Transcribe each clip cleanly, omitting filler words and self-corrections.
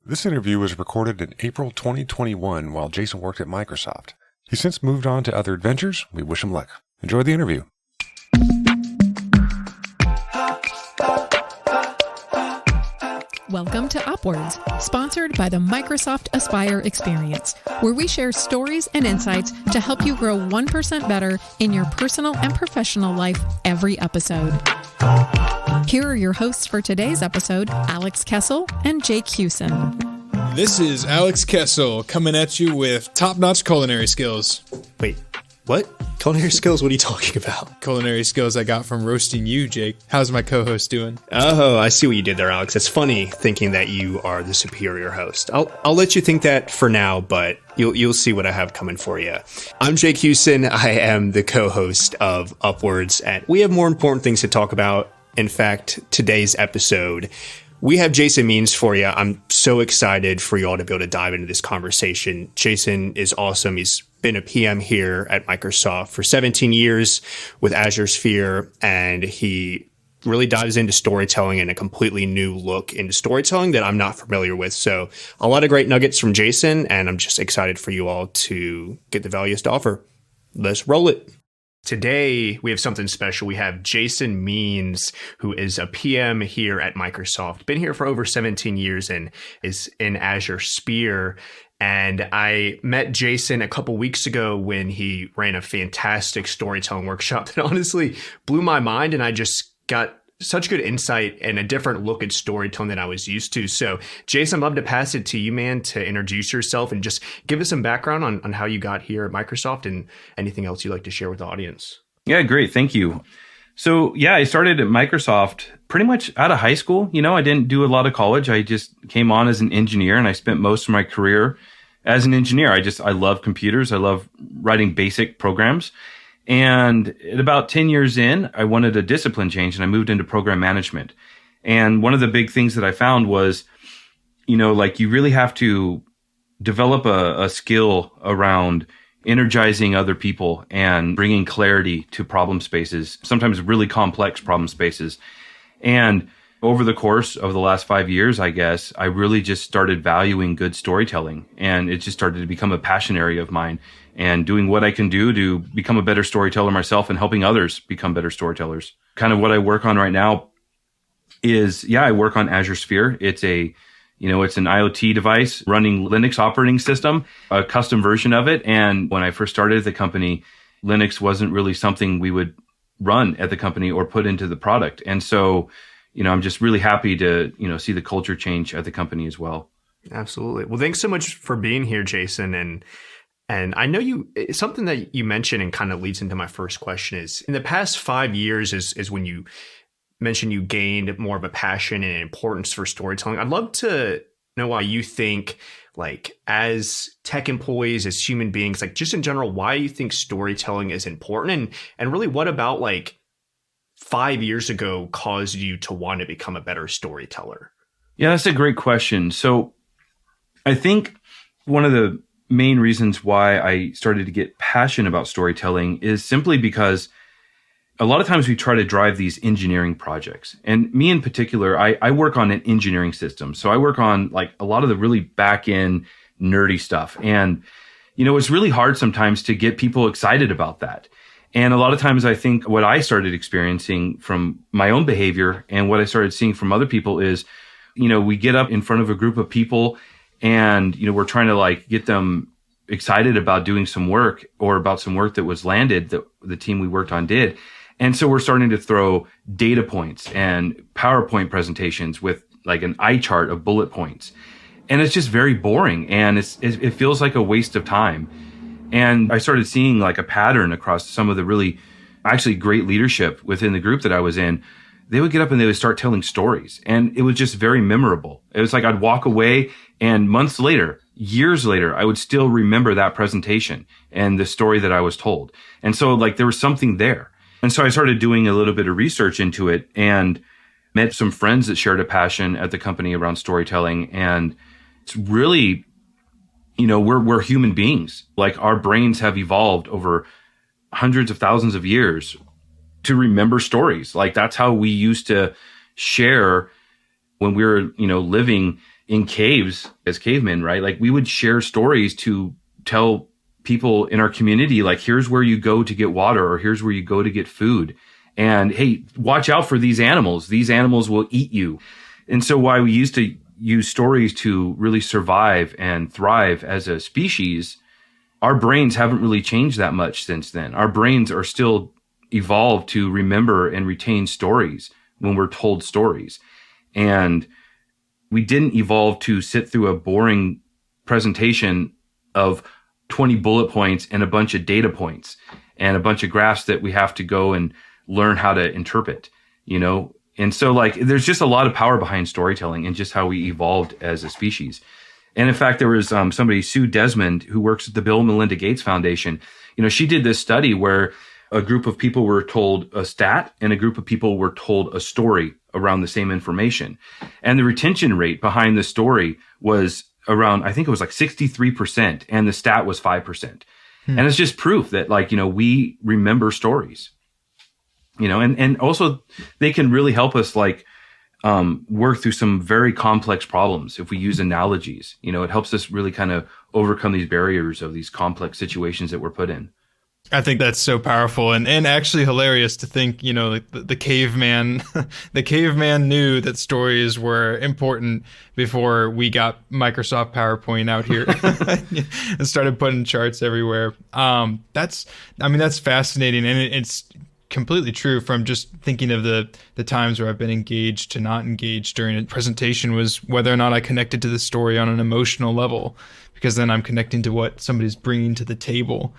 This interview was recorded in April 2021 while Jason worked at Microsoft. He's since moved on to other adventures. We wish him luck. Enjoy the interview. Welcome to Upwards, sponsored by the Microsoft Aspire Experience, where we share stories and insights to help you grow 1% better in your personal and professional life every episode. Here are your hosts for today's episode, Alex Kessel and Jake Hewson. This is Alex Kessel coming at you with top-notch culinary skills. Wait, what? Culinary skills? What are you talking about? Culinary skills I got from roasting you, Jake. How's my co-host doing? Oh, I see what you did there, Alex. It's funny thinking that you are the superior host. I'll let you think that for now, but you'll see what I have coming for you. I'm Jake Hewson. I am the co-host of Upwards, and we have more important things to talk about. In fact, today's episode, we have Jason Means for you. I'm so excited for you all to be able to dive into this conversation. Jason is awesome. He's been a PM here at Microsoft for 17 years with Azure Sphere, and he really dives into storytelling and a completely new look into storytelling that I'm not familiar with. So a lot of great nuggets from Jason, and I'm just excited for you all to get the values to offer. Let's roll it. Today, we have something special. We have Jason Means, who is a PM here at Microsoft, been here for over 17 years and is in Azure Sphere. And I met Jason a couple weeks ago when he ran a fantastic storytelling workshop that honestly blew my mind. And I just got such good insight and a different look at storytelling than I was used to. So, Jason, I'd love to pass it to you, man, to introduce yourself and just give us some background on how you got here at Microsoft and anything else you'd like to share with the audience. Yeah, great. Thank you. So, I started at Microsoft pretty much out of high school. I didn't do a lot of college. I just came on as an engineer, and I spent most of my career as an engineer. I love computers. I love writing basic programs. And at about 10 years in, I wanted a discipline change, and I moved into program management. And one of the big things that I found was, you really have to develop a skill around energizing other people and bringing clarity to problem spaces, sometimes really complex problem spaces. And over the course of the last 5 years, I guess, I really just started valuing good storytelling, and it just started to become a passion area of mine, and doing what I can do to become a better storyteller myself and helping others become better storytellers. Kind of what I work on right now is, I work on Azure Sphere. It's it's an IoT device running Linux operating system, a custom version of it. And when I first started at the company, Linux wasn't really something we would run at the company or put into the product. And so, I'm just really happy to, see the culture change at the company as well. Absolutely. Well, thanks so much for being here, Jason. And I know something that you mentioned and kind of leads into my first question is, in the past 5 years is when you mentioned you gained more of a passion and importance for storytelling. I'd love to know why you think, as tech employees, as human beings, just in general, why you think storytelling is important, and really what about 5 years ago caused you to want to become a better storyteller? Yeah, that's a great question. So I think one of the main reasons why I started to get passionate about storytelling is simply because a lot of times we try to drive these engineering projects. And me in particular, I work on an engineering system. So I work on a lot of the really back end nerdy stuff. And, it's really hard sometimes to get people excited about that. And a lot of times I think what I started experiencing from my own behavior and what I started seeing from other people is, we get up in front of a group of people and, we're trying to get them excited about doing some work or about some work that was landed that the team we worked on did. And so we're starting to throw data points and PowerPoint presentations with an eye chart of bullet points. And it's just very boring. And it feels like a waste of time. And I started seeing a pattern across some of the really actually great leadership within the group that I was in. They would get up and they would start telling stories. And it was just very memorable. It was I'd walk away, and months later, years later, I would still remember that presentation and the story that I was told. And so there was something there. And so I started doing a little bit of research into it and met some friends that shared a passion at the company around storytelling. And it's really, we're human beings. Our brains have evolved over hundreds of thousands of years to remember stories. That's how we used to share when we were, living in caves as cavemen, right? Like we would share stories to tell people in our community, like, here's where you go to get water, or here's where you go to get food. And hey, watch out for these animals. These animals will eat you. And so while we used to use stories to really survive and thrive as a species, our brains haven't really changed that much since then. Our brains are still evolved to remember and retain stories when we're told stories. And we didn't evolve to sit through a boring presentation of 20 bullet points and a bunch of data points and a bunch of graphs that we have to go and learn how to interpret, And so like, there's just a lot of power behind storytelling and just how we evolved as a species. And in fact, there was somebody, Sue Desmond, who works at the Bill and Melinda Gates Foundation. She did this study where a group of people were told a stat and a group of people were told a story around the same information. And the retention rate behind the story was around, I think it was like 63%, and the stat was 5%. And it's just proof that we remember stories, and also they can really help us work through some very complex problems. If we use analogies, it helps us really kind of overcome these barriers of these complex situations that we're put in. I think that's so powerful and actually hilarious to think, like the caveman, the caveman knew that stories were important before we got Microsoft PowerPoint out here and started putting charts everywhere. That's fascinating. And it's completely true from just thinking of the times where I've been engaged to not engaged during a presentation was whether or not I connected to the story on an emotional level, because then I'm connecting to what somebody's bringing to the table.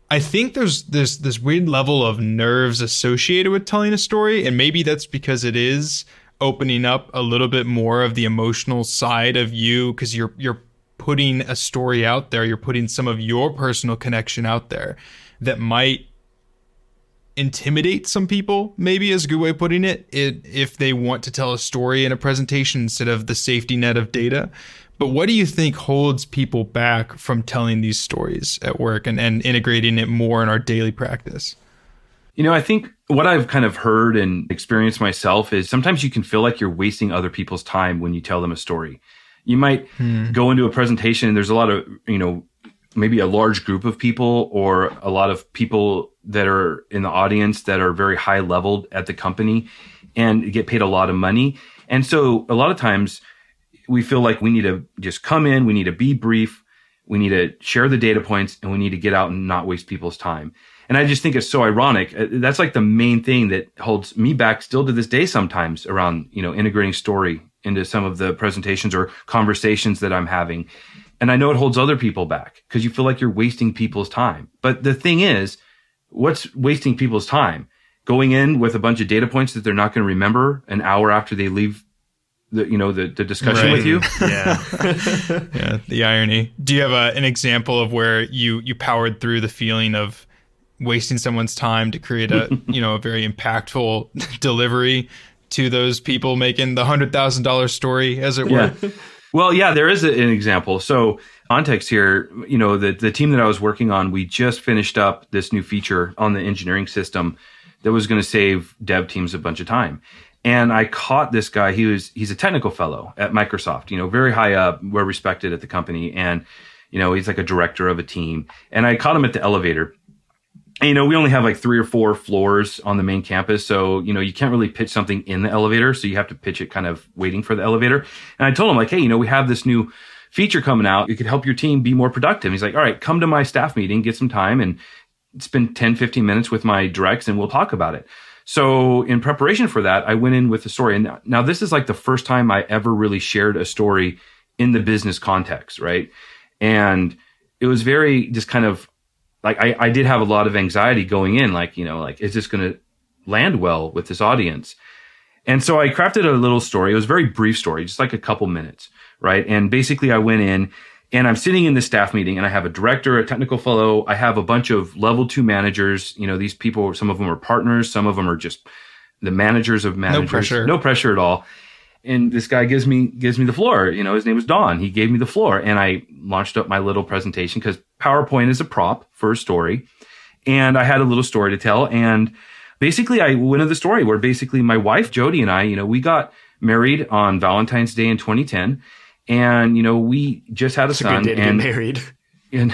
I think there's this weird level of nerves associated with telling a story, and maybe that's because it is opening up a little bit more of the emotional side of you, because you're putting a story out there, you're putting some of your personal connection out there that might intimidate some people, maybe is a good way of putting it, if they want to tell a story in a presentation instead of the safety net of data. But what do you think holds people back from telling these stories at work and integrating it more in our daily practice? I think what I've kind of heard and experienced myself is sometimes you can feel like you're wasting other people's time when you tell them a story. You might go into a presentation and there's a lot of, maybe a large group of people or a lot of people that are in the audience that are very high leveled at the company and get paid a lot of money. And so a lot of times we feel like we need to just come in, we need to be brief, we need to share the data points, and we need to get out and not waste people's time. And I just think it's so ironic. That's like the main thing that holds me back still to this day sometimes around, integrating story into some of the presentations or conversations that I'm having. And I know it holds other people back because you feel like you're wasting people's time. But the thing is, what's wasting people's time? Going in with a bunch of data points that they're not going to remember an hour after they leave the discussion with you. Yeah. Yeah. The irony. Do you have an example of where you powered through the feeling of wasting someone's time to create a, a very impactful delivery to those people making the $100,000 story, as it were? Well, yeah, there is an example. So context here, the team that I was working on, we just finished up this new feature on the engineering system that was going to save dev teams a bunch of time. And I caught this guy. He's a technical fellow at Microsoft, very high up, well respected at the company. And, he's like a director of a team. And I caught him at the elevator. And, we only have like 3 or 4 floors on the main campus. So, you can't really pitch something in the elevator. So you have to pitch it kind of waiting for the elevator. And I told him like, hey, we have this new feature coming out. It could help your team be more productive. He's like, all right, come to my staff meeting, get some time and spend 10, 15 minutes with my directs and we'll talk about it. So in preparation for that, I went in with the story. And now this is like the first time I ever really shared a story in the business context, right? And it was very just kind of like, I did have a lot of anxiety going in, like, is this going to land well with this audience? And so I crafted a little story. It was a very brief story, just like a couple minutes, right? And basically I went in and I'm sitting in the staff meeting and I have a director, a technical fellow. I have a bunch of level 2 managers. These people, some of them are partners. Some of them are just the managers of managers. No pressure at all. And this guy gives me the floor. His name was Don. He gave me the floor and I launched up my little presentation because PowerPoint is a prop for a story. And I had a little story to tell. And basically I went into the story where basically my wife, Jody, and I, we got married on Valentine's Day in 2010. And, we just had a son. It's a good day to get married. And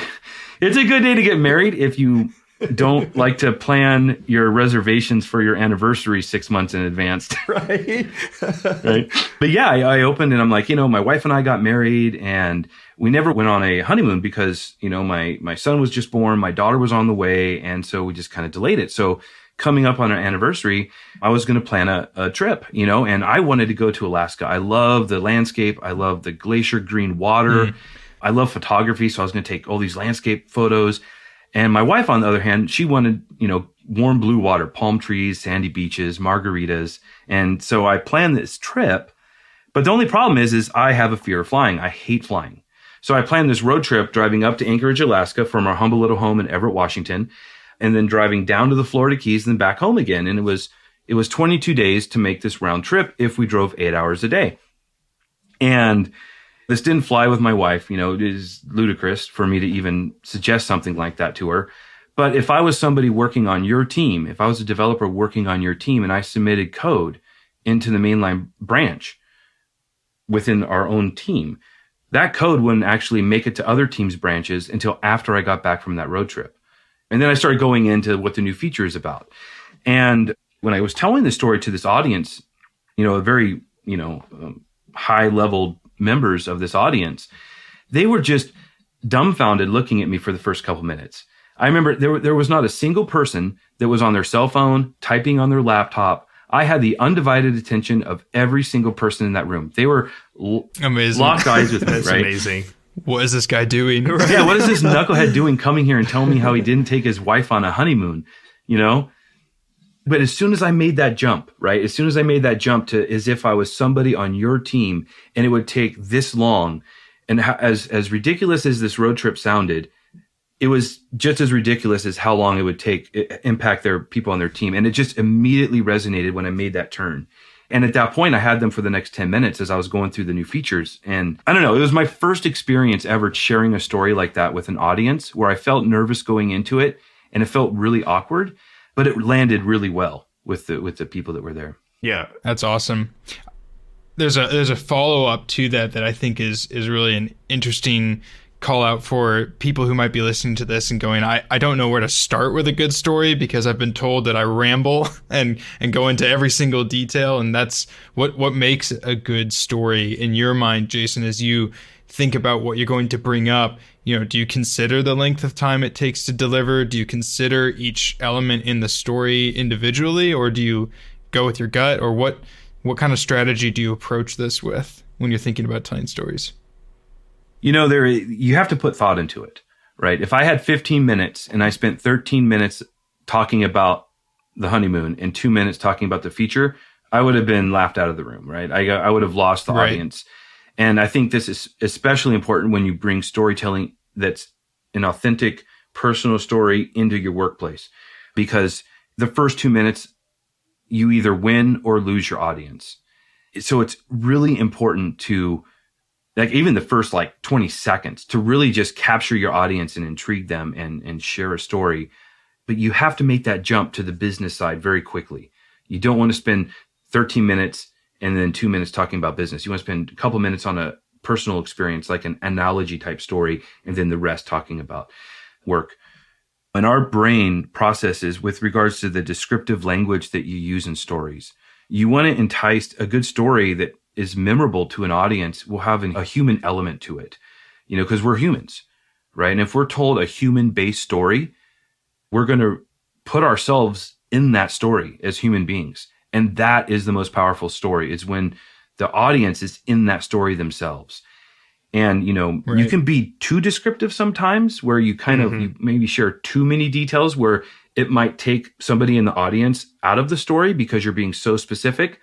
it's a good day to get married if you don't like to plan your reservations for your anniversary 6 months in advance. Right. Right. But yeah, I opened and I'm like, my wife and I got married and we never went on a honeymoon because, my son was just born, my daughter was on the way. And so we just kind of delayed it. So coming up on our anniversary, I was going to plan a trip, and I wanted to go to Alaska. I love the landscape. I love the glacier green water. I love photography. So I was going to take all these landscape photos. And my wife, on the other hand, she wanted, warm blue water, palm trees, sandy beaches, margaritas. And so I planned this trip. But the only problem is I have a fear of flying. I hate flying. So I planned this road trip driving up to Anchorage, Alaska from our humble little home in Everett, Washington, and then driving down to the Florida Keys and then back home again. And it was 22 days to make this round trip if we drove 8 hours a day. And this didn't fly with my wife. It is ludicrous for me to even suggest something like that to her. But if I was somebody working on your team, if I was a developer working on your team and I submitted code into the mainline branch within our own team, that code wouldn't actually make it to other teams' branches until after I got back from that road trip. And then I started going into what the new feature is about. And when I was telling the story to this audience, a very, high level members of this audience, they were just dumbfounded looking at me for the first couple minutes. I remember there was not a single person that was on their cell phone, typing on their laptop. I had the undivided attention of every single person in that room. They were amazing. Locked eyes with me, That's right? amazing. What is this guy doing? Right. Yeah, what is this knucklehead doing coming here and telling me how he didn't take his wife on a honeymoon, But as soon as I made that jump, right? As soon as I made that jump to as if I was somebody on your team and it would take this long, and as ridiculous as this road trip sounded, it was just as ridiculous as how long it would impact their people on their team. And it just immediately resonated when I made that turn. And at that point, I had them for the next 10 minutes as I was going through the new features. And I don't know, it was my first experience ever sharing a story like that with an audience where I felt nervous going into it and it felt really awkward, but it landed really well with the people that were there. Yeah. That's awesome. There's a follow-up to that I think is really an interesting call out for people who might be listening to this and going, I don't know where to start with a good story because I've been told that I ramble and go into every single detail. And that's what makes a good story in your mind, Jason, as you think about what you're going to bring up. Do you consider the length of time it takes to deliver? Do you consider each element in the story individually, or do you go with your gut? Or what kind of strategy do you approach this with when you're thinking about telling stories? You have to put thought into it, right? If I had 15 minutes and I spent 13 minutes talking about the honeymoon and 2 minutes talking about the feature, I would have been laughed out of the room, right? I would have lost the audience. And I think this is especially important when you bring storytelling that's an authentic personal story into your workplace, because the first 2 minutes, you either win or lose your audience. So it's really important to, even the first 20 seconds, to really just capture your audience and intrigue them and share a story. But you have to make that jump to the business side very quickly. You don't want to spend 13 minutes and then 2 minutes talking about business. You want to spend a couple minutes on a personal experience, like an analogy type story, and then the rest talking about work. And our brain processes with regards to the descriptive language that you use in stories. You want to entice a good story that is memorable to an audience will have a human element to it, because we're humans, right? And if we're told a human-based story, we're going to put ourselves in that story as human beings. And that is the most powerful story, is when the audience is in that story themselves. And, you can be too descriptive sometimes, where you you maybe share too many details where it might take somebody in the audience out of the story because you're being so specific.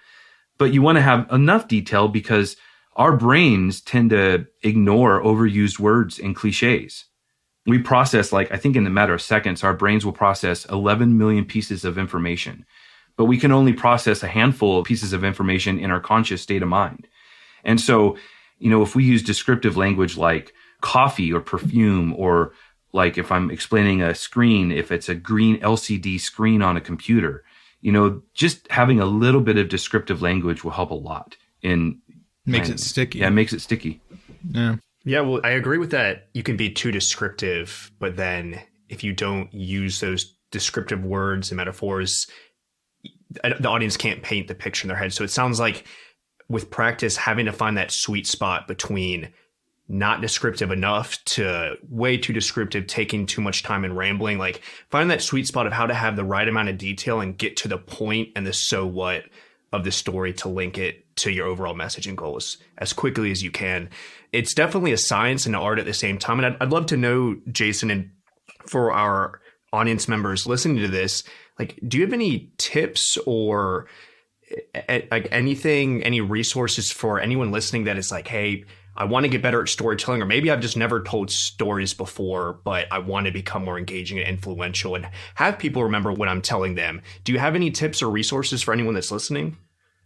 But you want to have enough detail because our brains tend to ignore overused words and cliches. We process, I think in a matter of seconds, our brains will process 11 million pieces of information. But we can only process a handful of pieces of information in our conscious state of mind. And so, if we use descriptive language like coffee or perfume, or if I'm explaining a screen, if it's a green LCD screen on a computer, just having a little bit of descriptive language will help a lot. Makes it sticky. Yeah, it makes it sticky. Yeah. Yeah, well, I agree with that. You can be too descriptive, but then if you don't use those descriptive words and metaphors, the audience can't paint the picture in their head. So it sounds like with practice, having to find that sweet spot between not descriptive enough to way too descriptive, taking too much time and rambling, like finding that sweet spot of how to have the right amount of detail and get to the point and the so what of the story to link it to your overall message and goals as quickly as you can. It's definitely a science and an art at the same time. And I'd love to know, Jason, and for our audience members listening to this, like, do you have any tips or like anything, any resources for anyone listening that is like, hey, I want to get better at storytelling, or maybe I've just never told stories before, but I want to become more engaging and influential and have people remember what I'm telling them. Do you have any tips or resources for anyone that's listening?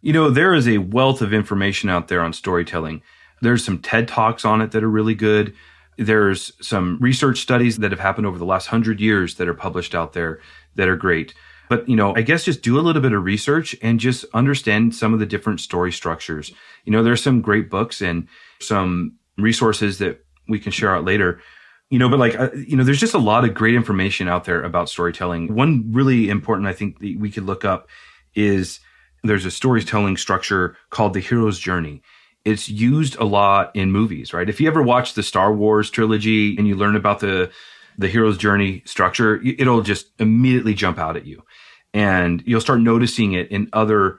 You know, there is a wealth of information out there on storytelling. There's some TED Talks on it that are really good. There's some research studies that have happened over the last 100 years that are published out there that are great. But, you know, I guess just do a little bit of research and just understand some of the different story structures. You know, there's some great books and some resources that we can share out later. You know, but like, you know, there's just a lot of great information out there about storytelling. One really important, I think, that we could look up is there's a storytelling structure called the hero's journey. It's used a lot in movies, right? If you ever watch the Star Wars trilogy and you learn about the hero's journey structure, it'll just immediately jump out at you. And you'll start noticing it in other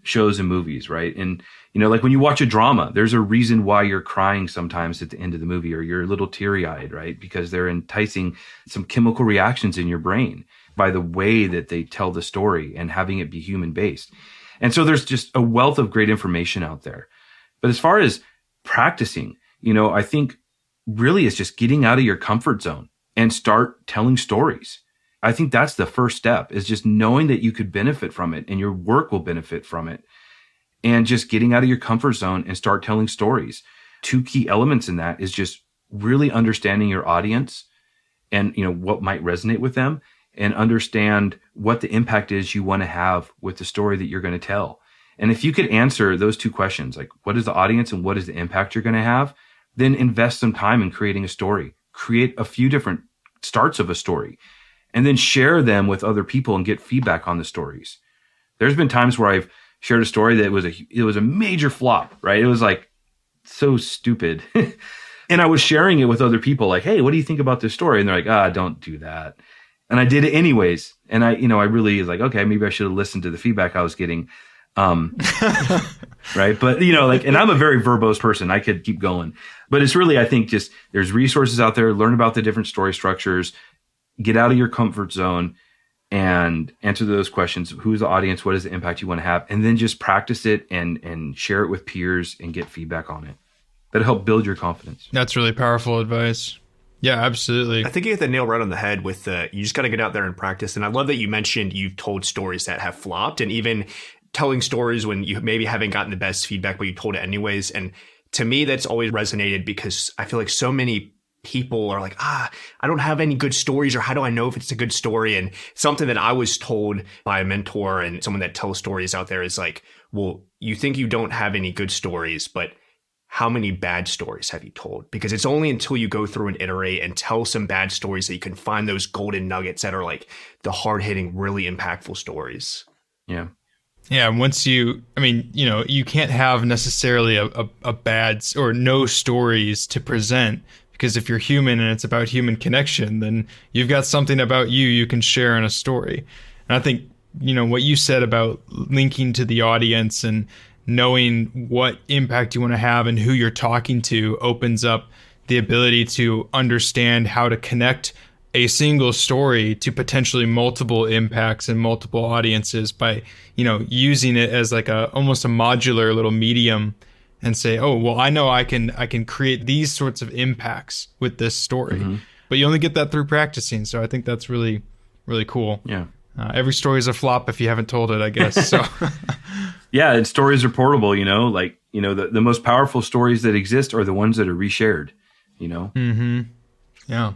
shows and movies, right? And, you know, like when you watch a drama, there's a reason why you're crying sometimes at the end of the movie, or you're a little teary-eyed, right? Because they're enticing some chemical reactions in your brain by the way that they tell the story and having it be human-based. And so there's just a wealth of great information out there. But as far as practicing, you know, I think really it's just getting out of your comfort zone and start telling stories. I think that's the first step, is just knowing that you could benefit from it and your work will benefit from it. And just getting out of your comfort zone and start telling stories. Two key elements in that is just really understanding your audience and, you know, what might resonate with them, and understand what the impact is you want to have with the story that you're going to tell. And if you could answer those two questions, like what is the audience and what is the impact you're going to have, then invest some time in creating a story. Create a few different starts of a story and then share them with other people and get feedback on the stories. There's been times where I've shared a story that it was a major flop, right? It was like so stupid. And I was sharing it with other people like, hey, what do you think about this story? And they're like, don't do that. And I did it anyways. And I really was like, okay, maybe I should have listened to the feedback I was getting. Right. But, you know, like, and I'm a very verbose person. I could keep going, but it's really, I think, just there's resources out there, learn about the different story structures, get out of your comfort zone and answer those questions. Who's the audience? What is the impact you want to have? And then just practice it and share it with peers and get feedback on it. That'll help build your confidence. That's really powerful advice. Yeah, absolutely. I think you hit the nail right on the head with you just got to get out there and practice. And I love that you mentioned you've told stories that have flopped, and even telling stories when you maybe haven't gotten the best feedback, but you told it anyways. And to me, that's always resonated, because I feel like so many people are like, I don't have any good stories, or how do I know if it's a good story? And something that I was told by a mentor and someone that tells stories out there is like, well, you think you don't have any good stories, but how many bad stories have you told? Because it's only until you go through and iterate and tell some bad stories that you can find those golden nuggets that are like the hard-hitting, really impactful stories. Yeah. Yeah, once you can't have necessarily a bad or no stories to present, because if you're human and it's about human connection, then you've got something about you can share in a story. And I think, you know, what you said about linking to the audience and knowing what impact you want to have and who you're talking to opens up the ability to understand how to connect a single story to potentially multiple impacts and multiple audiences by, you know, using it as like almost a modular little medium, and say, oh, well, I know I can create these sorts of impacts with this story. Mm-hmm. But you only get that through practicing. So I think that's really, really cool. Yeah. Every story is a flop if you haven't told it, I guess. So yeah, and stories are portable, you know, like, you know, the most powerful stories that exist are the ones that are reshared, you know? Mm-hmm. Yeah.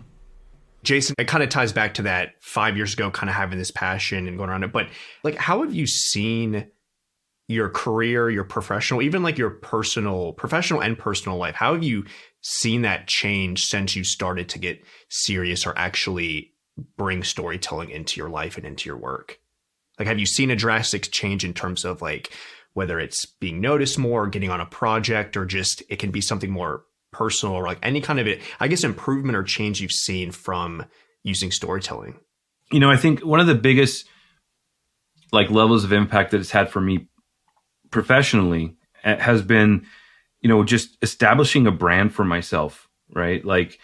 Jason, it kind of ties back to that 5 years ago, kind of having this passion and going around it. But like, how have you seen your career, your professional, even like your professional and personal life, how have you seen that change since you started to get serious or actually bring storytelling into your life and into your work? Like, have you seen a drastic change in terms of like, whether it's being noticed more or getting on a project, or just it can be something more personal, or like any kind of improvement or change you've seen from using storytelling? I think one of the biggest like levels of impact that it's had for me professionally has been, just establishing a brand for myself, right? Like,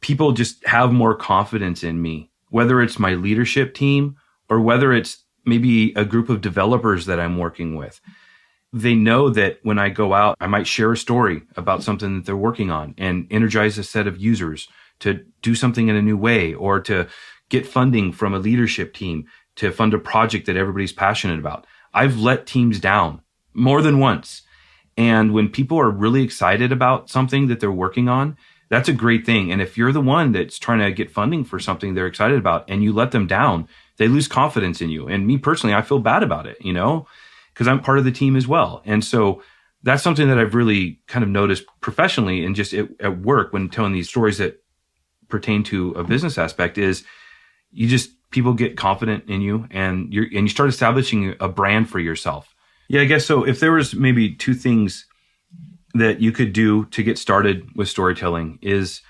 people just have more confidence in me, whether it's my leadership team or whether it's maybe a group of developers that I'm working with. They know that when I go out, I might share a story about something that they're working on and energize a set of users to do something in a new way, or to get funding from a leadership team to fund a project that everybody's passionate about. I've let teams down more than once. And when people are really excited about something that they're working on, that's a great thing. And if you're the one that's trying to get funding for something they're excited about and you let them down, they lose confidence in you. And me personally, I feel bad about it, because I'm part of the team as well. And so that's something that I've really kind of noticed professionally and just at work when telling these stories that pertain to a business aspect is people get confident in you, and you start establishing a brand for yourself. Yeah, I guess so. If there was maybe two things that you could do to get started with storytelling is,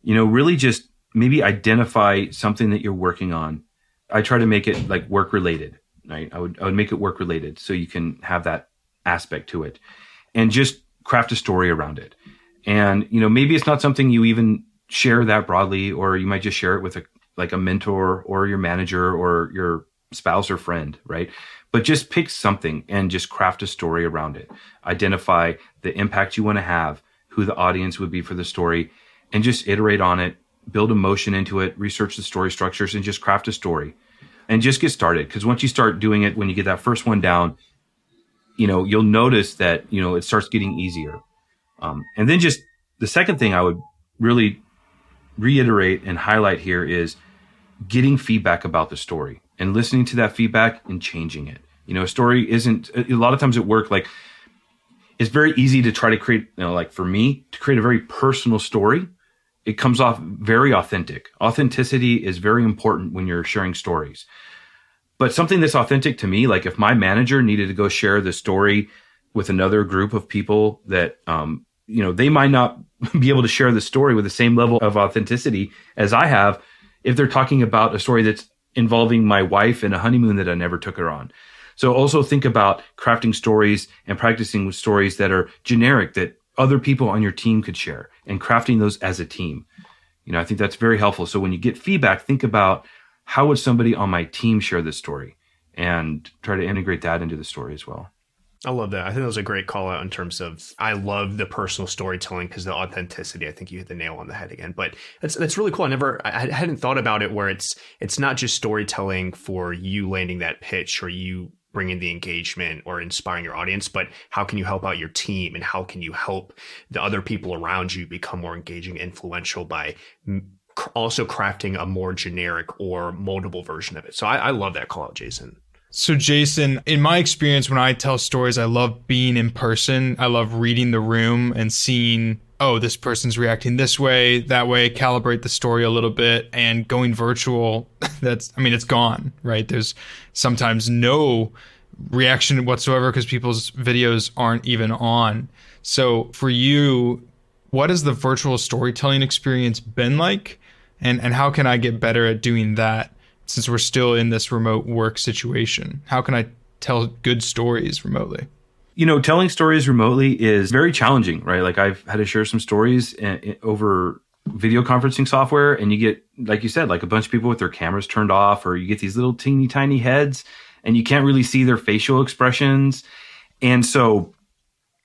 really just maybe identify something that you're working on. I try to make it like work related, right? I would make it work related so you can have that aspect to it, and just craft a story around it. And, maybe it's not something you even share that broadly, or you might just share it with a mentor or your manager or your spouse or friend, right? But just pick something and just craft a story around it. Identify the impact you want to have, who the audience would be for the story, and just iterate on it, build emotion into it, research the story structures, and just craft a story. And just get started. Because once you start doing it, when you get that first one down, you'll notice that, it starts getting easier. And then just the second thing I would really reiterate and highlight here is getting feedback about the story and listening to that feedback and changing it. A story isn't, a lot of times at work, like, it's very easy to try to create, like for me, to create a very personal story. It comes off very authentic. Authenticity is very important when you're sharing stories. But something that's authentic to me, like if my manager needed to go share the story with another group of people that, they might not be able to share the story with the same level of authenticity as I have if they're talking about a story that's involving my wife and a honeymoon that I never took her on. So also think about crafting stories and practicing with stories that are generic, that other people on your team could share, and crafting those as a team. I think that's very helpful. So when you get feedback, think about how would somebody on my team share this story, and try to integrate that into the story as well. I love that. I think that was a great call out in terms of, I love the personal storytelling because the authenticity, I think you hit the nail on the head again. But that's really cool. I hadn't thought about it where it's not just storytelling for you landing that pitch or you bringing the engagement or inspiring your audience, but how can you help out your team, and how can you help the other people around you become more engaging, influential by also crafting a more generic or moldable version of it. So I love that call out, Jason. So Jason, in my experience, when I tell stories, I love being in person. I love reading the room and seeing, oh, this person's reacting this way, that way, calibrate the story a little bit. And going virtual, it's gone, right? There's sometimes no reaction whatsoever because people's videos aren't even on. So for you, what has the virtual storytelling experience been like? And how can I get better at doing that? Since we're still in this remote work situation, how can I tell good stories remotely? Telling stories remotely is very challenging, right? Like I've had to share some stories over video conferencing software, and you get, like you said, like a bunch of people with their cameras turned off, or you get these little teeny tiny heads and you can't really see their facial expressions. And so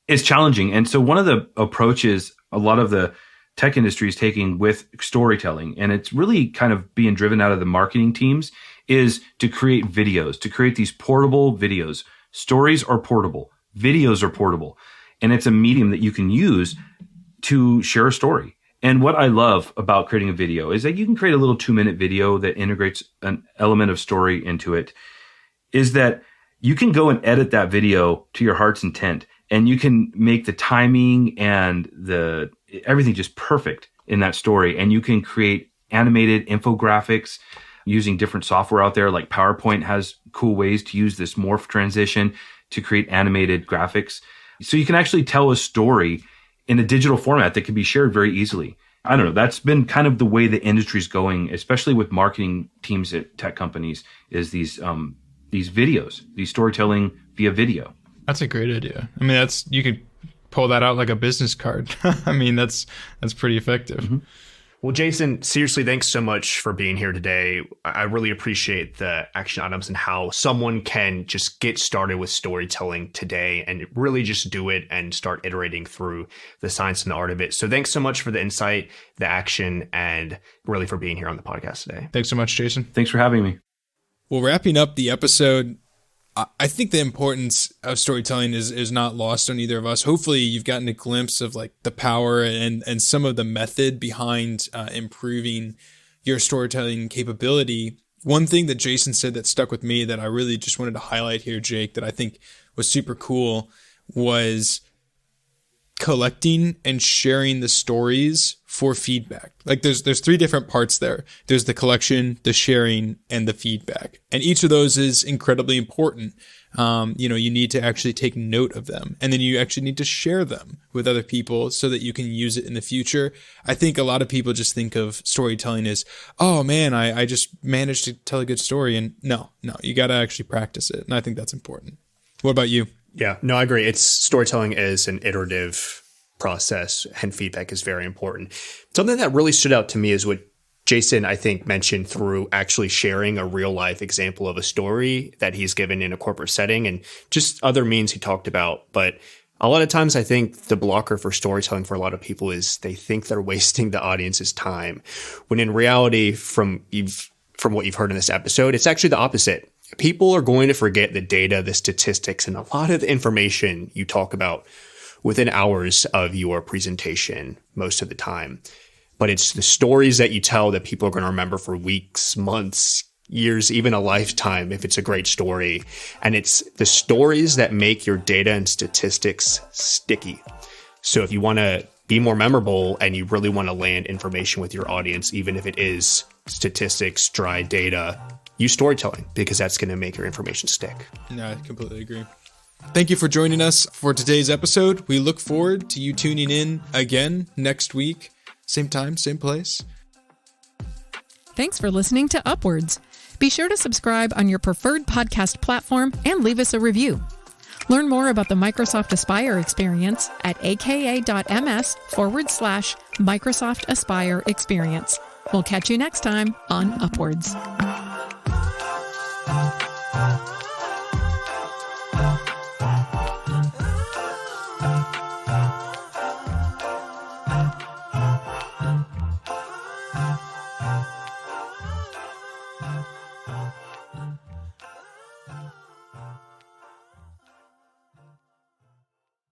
it's challenging. And so one of the approaches a lot of the tech industry is taking with storytelling, and it's really kind of being driven out of the marketing teams, is to create videos, to create these portable videos. Stories are portable. Videos are portable. And it's a medium that you can use to share a story. And what I love about creating a video is that you can create a little 2-minute video that integrates an element of story into it, is that you can go and edit that video to your heart's intent, and you can make the timing and everything just perfect in that story. And you can create animated infographics using different software out there. Like PowerPoint has cool ways to use this morph transition to create animated graphics. So you can actually tell a story in a digital format that can be shared very easily. I don't know. That's been kind of the way the industry's going, especially with marketing teams at tech companies, is these videos, these storytelling via video. That's a great idea. I mean, you could pull that out like a business card. I mean, that's pretty effective. Mm-hmm. Well, Jason, seriously, thanks so much for being here today. I really appreciate the action items and how someone can just get started with storytelling today and really just do it and start iterating through the science and the art of it. So thanks so much for the insight, the action, and really for being here on the podcast today. Thanks so much, Jason. Thanks for having me. Well, wrapping up the episode, I think the importance of storytelling is not lost on either of us. Hopefully you've gotten a glimpse of like the power and some of the method behind improving your storytelling capability. One thing that Jason said that stuck with me that I really just wanted to highlight here, Jake, that I think was super cool was collecting and sharing the stories for feedback. Like there's three different parts there. There's the collection, the sharing, and the feedback. And each of those is incredibly important. You need to actually take note of them, and then you actually need to share them with other people so that you can use it in the future. I think a lot of people just think of storytelling as, oh man, I just managed to tell a good story. And no, you got to actually practice it. And I think that's important. What about you? Yeah, no, I agree. Storytelling is an iterative process, and feedback is very important. Something that really stood out to me is what Jason, I think, mentioned through actually sharing a real life example of a story that he's given in a corporate setting and just other means he talked about. But a lot of times I think the blocker for storytelling for a lot of people is they think they're wasting the audience's time, when in reality, from what you've heard in this episode, it's actually the opposite. People are going to forget the data, the statistics, and a lot of the information you talk about within hours of your presentation most of the time. But it's the stories that you tell that people are going to remember for weeks, months, years, even a lifetime if it's a great story. And it's the stories that make your data and statistics sticky. So if you want to be more memorable and you really want to land information with your audience, even if it is statistics, dry data, use storytelling, because that's going to make your information stick. No, I completely agree. Thank you for joining us for today's episode. We look forward to you tuning in again next week. Same time, same place. Thanks for listening to Upwards. Be sure to subscribe on your preferred podcast platform and leave us a review. Learn more about the Microsoft Aspire experience at aka.ms/Microsoft Aspire experience. We'll catch you next time on Upwards.